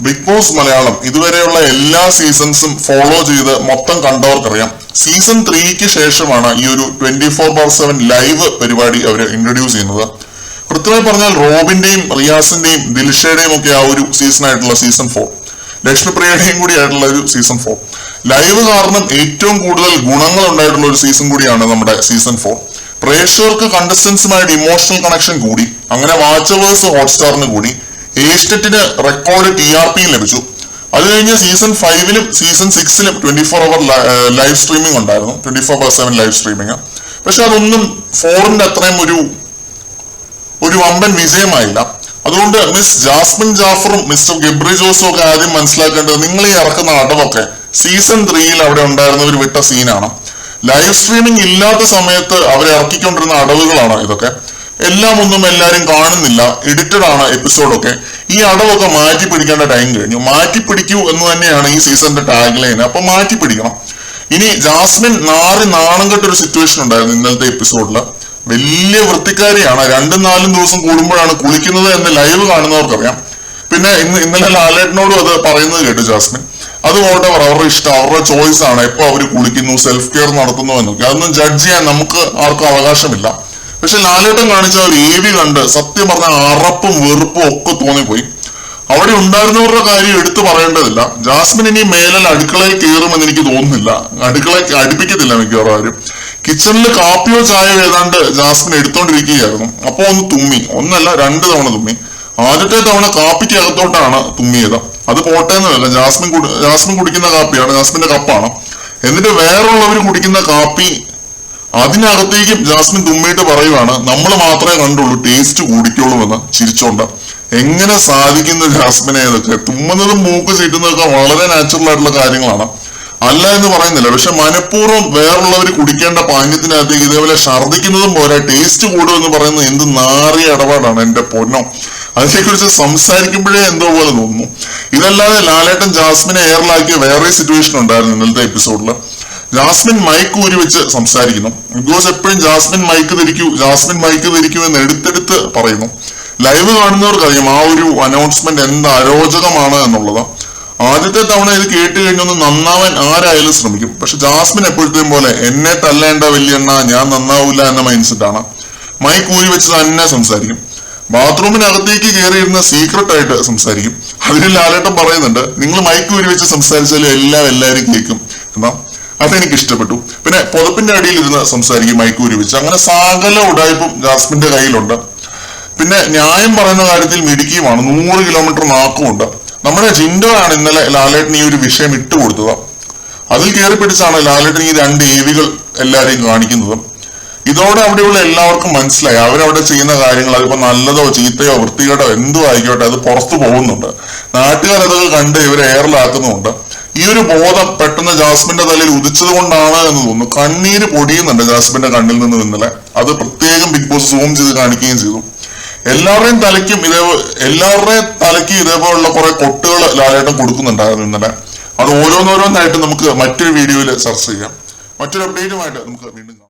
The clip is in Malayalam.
ബിഗ് ബോസ് മലയാളം ഇതുവരെയുള്ള എല്ലാ സീസൺസും ഫോളോ ചെയ്ത് മൊത്തം കണ്ടവർക്കറിയാം. സീസൺ 3ക്ക് ശേഷമാണ് ഈ ഒരു 24/7 ലൈവ് പരിപാടി അവർ ഇൻട്രൊഡ്യൂസ് ചെയ്യുന്നത്. കൃത്യമായി പറഞ്ഞാൽ റോബിന്റെയും റിയാസിന്റെയും ദിൽഷയുടെയും ഒക്കെ ആ ഒരു സീസൺ ആയിട്ടുള്ള സീസൺ 4, ലക്ഷ്മിപ്രിയയുടെയും കൂടി ആയിട്ടുള്ള ഒരു സീസൺ 4 ലൈവ് കാരണം ഏറ്റവും കൂടുതൽ ഗുണങ്ങൾ ഉണ്ടായിട്ടുള്ള ഒരു സീസൺ കൂടിയാണ് നമ്മുടെ സീസൺ 4. പ്രേക്ഷകർക്ക് കണ്ടസ്റ്റൻസുമായിട്ട് ഇമോഷണൽ കണക്ഷൻ കൂടി, അങ്ങനെ വാച്ചവേഴ്സ് ഹോട്ട്സ്റ്റാറിന് കൂടി, ഏഷ്യനെറ്റിന് റെക്കോർഡ് TRP ലഭിച്ചു. അത് കഴിഞ്ഞ് സീസൺ 5ലും സീസൺ 6ലും 24 hour ലൈവ് സ്ട്രീമിംഗ് ഉണ്ടായിരുന്നു, 24/7 ലൈവ് സ്ട്രീമിംഗ്. പക്ഷെ അതൊന്നും 4ന്റെ അത്രയും ഒരു വമ്പൻ വിജയമായില്ല. അതുകൊണ്ട് മിസ് ജാസ്മിൻ ജാഫറും മിസ്റ്റർ ഗബ്രി ജോസും ഒക്കെ ആദ്യം മനസ്സിലാക്കേണ്ടത്, നിങ്ങൾ ഈ ഇറക്കുന്ന അടവൊക്കെ സീസൺ 3ൽ അവിടെ ഉണ്ടായിരുന്നവർ വിട്ട സീനാണ്. ലൈവ് സ്ട്രീമിംഗ് ഇല്ലാത്ത സമയത്ത് അവരെ ഇറക്കിക്കൊണ്ടിരുന്ന അടവുകളാണ് ഇതൊക്കെ. എല്ലാം ഒന്നും എല്ലാരും കാണുന്നില്ല, എഡിറ്റഡ് ആണ് എപ്പിസോഡൊക്കെ. ഈ അടവൊക്കെ മാറ്റി പിടിക്കേണ്ട ടൈം കഴിഞ്ഞു. മാറ്റി പിടിക്കൂ എന്ന് തന്നെയാണ് ഈ സീസണിന്റെ ടാഗ് ലൈൻ. അപ്പൊ മാറ്റി പിടിക്കണം. ഇനി ജാസ്മിൻ നാണം കെട്ടൊരു സിറ്റുവേഷൻ ഉണ്ടായിരുന്നു ഇന്നലത്തെ എപ്പിസോഡില്. വലിയ വൃത്തിക്കാരിയാണ്, 2-4 ദിവസം കൂടുമ്പോഴാണ് കുളിക്കുന്നത് എന്ന് ലൈവ് കാണുന്നവർക്കറിയാം. പിന്നെ ഇന്നലെ ലാലേട്ടനോടും അത് പറയുന്നത് കേട്ടു ജാസ്മിൻ. അത് വോട്ടവർ, അവരുടെ ഇഷ്ടം, അവരുടെ ചോയ്സ് ആണ് എപ്പോ അവർ കുളിക്കുന്നു, സെൽഫ് കെയർ നടത്തുന്നു എന്നൊക്കെ. അതൊന്നും ജഡ്ജ് ചെയ്യാൻ നമുക്ക് ആർക്കും അവകാശമില്ല. പക്ഷെ ലാലേട്ടൻ കാണിച്ച ഒരു AV കണ്ട് സത്യം പറഞ്ഞ അറപ്പും വെറുപ്പും ഒക്കെ തോന്നിപ്പോയി. അവിടെ ഉണ്ടായിരുന്നവരുടെ കാര്യം എടുത്തു പറയേണ്ടതില്ല. ജാസ്മിൻ ഇനി മേലൽ അടുക്കളയിൽ കയറുമെന്ന് എനിക്ക് തോന്നുന്നില്ല. അടുക്കളയ്ക്ക് അടുപ്പിക്കത്തില്ല മിക്കവാറും ആരും. കിച്ചണിൽ കാപ്പിയോ ചായയോ ഏതാണ്ട് ജാസ്മിൻ എടുത്തോണ്ടിരിക്കുകയായിരുന്നു. അപ്പൊ ഒന്ന് തുമ്മി, ഒന്നല്ല 2 തവണ തുമ്മി. ആദ്യത്തെ തവണ കാപ്പിക്ക് അകത്തോട്ടാണ് തുമ്മിയത്. അത് പോട്ടേന്നല്ല, ജാസ്മിൻ കുടിക്കുന്ന കാപ്പിയാണ്, ജാസ്മിന്റെ കപ്പാണ്. എന്നിട്ട് വേറുള്ളവർ കുടിക്കുന്ന കാപ്പി അതിനകത്തേക്കും ജാസ്മിൻ തുമ്മിയിട്ട് പറയുവാണ്, നമ്മൾ മാത്രമേ കണ്ടുള്ളൂ, ടേസ്റ്റ് കൂടിക്കുള്ളൂ എന്ന് ചിരിച്ചോണ്ട്. എങ്ങനെ സാധിക്കുന്ന ജാസ്മിനെ ഇതൊക്കെ? തുമ്മുന്നതും മൂക്ക് ചീറ്റുന്നതൊക്കെ വളരെ നാച്ചുറൽ ആയിട്ടുള്ള കാര്യങ്ങളാണ്, അല്ല എന്ന് പറയുന്നില്ല. പക്ഷെ മനഃപൂർവ്വം വേറുള്ളവർ കുടിക്കേണ്ട പാനീയത്തിനകത്തേക്ക് ഇതേപോലെ ഛർദ്ദിക്കുന്നതും പോരാ ടേസ്റ്റ് കൂടും എന്ന് പറയുന്നത് എന്ത് നാറിയ ഇടപാടാണ് എന്റെ പൊന്നോ. അതിനെക്കുറിച്ച് സംസാരിക്കുമ്പോഴേ എന്തോ പോലെ തോന്നുന്നു. ഇതല്ലാതെ ലാലേട്ടൻ ജാസ്മിനെ എയറിലാക്കിയ വേറെ സിറ്റുവേഷൻ ഉണ്ടായിരുന്നു ഇന്നലത്തെ എപ്പിസോഡില്. ജാസ്മിൻ മൈക്ക് ഊരി വെച്ച് സംസാരിക്കുന്നു. ബിക്കോസ് എപ്പോഴും ജാസ്മിൻ മൈക്ക് ധരിക്കൂ എന്ന് എടുത്തെടുത്ത് പറയുന്നു. ലൈവ് കാണുന്നവർക്കറിയാം ആ ഒരു അനൗൺസ്മെന്റ് എന്ത് അരോചകമാണ് എന്നുള്ളത്. ആദ്യത്തെ തവണ ഇത് കേട്ട് കഴിഞ്ഞൊന്ന് നന്നാവാൻ ആരായാലും ശ്രമിക്കും. പക്ഷെ ജാസ്മിൻ എപ്പോഴത്തെയും പോലെ എന്നെ തല്ലേണ്ട വലിയെണ്ണ, ഞാൻ നന്നാവൂല എന്ന മൈൻഡ് സെറ്റാണ്. മൈക്ക് ഊരി വെച്ച് തന്നെ സംസാരിക്കും. ബാത്റൂമിനകത്തേക്ക് കയറിയിരുന്ന സീക്രട്ട് ആയിട്ട് സംസാരിക്കും. അതിന് ലാലേട്ടൻ പറയുന്നുണ്ട്, നിങ്ങൾ മൈക്ക് ഊരി വെച്ച് സംസാരിച്ചാലും എല്ലാവരും കേൾക്കും എന്നാ. അതെനിക്ക് ഇഷ്ടപ്പെട്ടു. പിന്നെ പുതപ്പിന്റെ അടിയിൽ ഇരുന്ന് സംസാരിക്കും മൈക്ക് ഊരി വെച്ച്. അങ്ങനെ സകല ഉടായ്പും ജാസ്മിന്റെ കയ്യിലുണ്ട്. പിന്നെ ന്യായം പറയുന്ന കാര്യത്തിൽ മിടുക്കിയുമാണ്, 100 കിലോമീറ്റർ നാക്കുമുണ്ട്. നമ്മുടെ ജിൻഡോ ആണ് ഇന്നലെ ലാലേട്ടൻ ഈ ഒരു വിഷയം ഇട്ടുകൊടുത്തത്. അതിൽ കയറി പിടിച്ചാണ് ലാലേട്ടൻ ഈ 2 AVകൾ എല്ലാരെയും കാണിക്കുന്നത്. ഇതോടെ അവിടെയുള്ള എല്ലാവർക്കും മനസ്സിലായി അവരവിടെ ചെയ്യുന്ന കാര്യങ്ങൾ, അതിപ്പോ നല്ലതോ ചീത്തയോ വൃത്തികേടോ എന്തോ ആയിക്കോട്ടെ, അത് പുറത്തു പോകുന്നുണ്ട്. നാട്ടുകാരതൊക്കെ കണ്ട് ഇവരെ എയറിലാക്കുന്നുമുണ്ട്. ഈ ഒരു ബോധം പെട്ടെന്ന് ജാസ്മിന്റെ തലയിൽ ഉദിച്ചത് കൊണ്ടാണ് എന്ന് തോന്നുന്നു. കണ്ണീര് പൊടിയുന്നുണ്ട് ജാസ്മിന്റെ കണ്ണിൽ നിന്ന് ഇന്നലെ. അത് പ്രത്യേകം ബിഗ് ബോസ് സൂം ചെയ്ത് കാണിക്കുകയും ചെയ്തു. എല്ലാവരുടെയും തലയ്ക്ക് ഇതേപോലുള്ള കുറെ കൊട്ടുകൾ ലാലേട്ടൻ കൊടുക്കുന്നുണ്ടായിരുന്നു ഇന്നലെ. അത് ഓരോന്നോരോന്നായിട്ട് നമുക്ക് മറ്റൊരു വീഡിയോയിൽ ചർച്ച ചെയ്യാം. മറ്റൊരു അപ്ഡേറ്റുമായിട്ട് നമുക്ക് വീണ്ടും